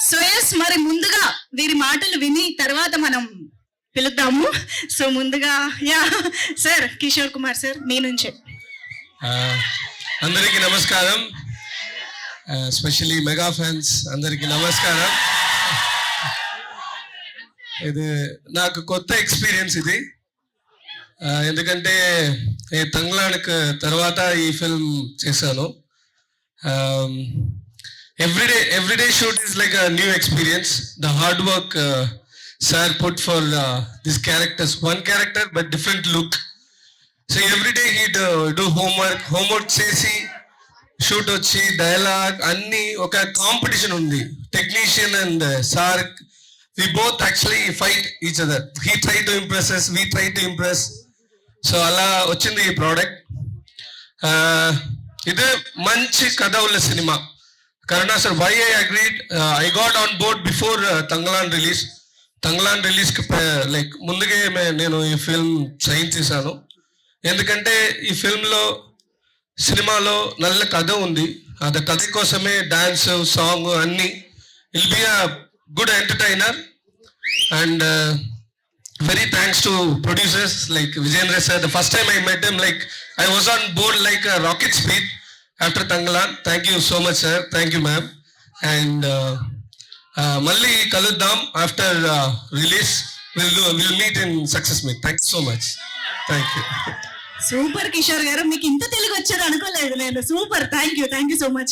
So yes, మరి ముందుగా వీరి మాటలు విని తర్వాత మనం పిలుద్దాము. సో ముందుగా యా సార్, కిషోర్ కుమార్ సార్ మీ నుంచే. అందరికీ నమస్కారం. ఎస్పెషల్లీ మెగా ఫ్యాన్స్ అందరికీ నమస్కారం. ఇది నాకు కొత్త ఎక్స్పీరియన్స్ ఇది. ఎందుకంటే తంగ్లాన్కి తర్వాత ఈ ఫిల్మ్ చేశాను. Everyday shoot is like a new experience. The hard work sir put for this characters, one character but different look. So everyday he do homework చేసి షూట్ వచ్చి డైలాగ్ అన్ని ఒక కాంపిటీషన్ ఉంది. Technician and sir we both actually fight each other. He tried to impress us, we tried to impress. So అలా వచ్చింది ఈ product. ఇది మంచి కథ ఉన్న cinema. Karuna sir, why I agreed, I got on board before Thangalaan release. Thangalaan రిలీజ్కి like ముందుగే నేను ఈ ఫిల్మ్ సైన్ చేశాను. ఎందుకంటే ఈ ఫిల్మ్లో సినిమాలో நல்ல కథ ఉంది. అది కథ కోసమే డాన్స్ సాంగ్ అన్ని will be a good entertainer, and very thanks to producers like Vijayendra sir. The first time I met him, like I was on board like a rocket speed after Tanglan. Thank you so much sir, thank you ma'am. And malli kaluddam after release. We'll meet in success meet. Thank you so much, thank you. Super Kishore గారు, మీకు ఇంత తెలుగు వచ్చారు అనుకోలేదు నేను. Super, thank you so much.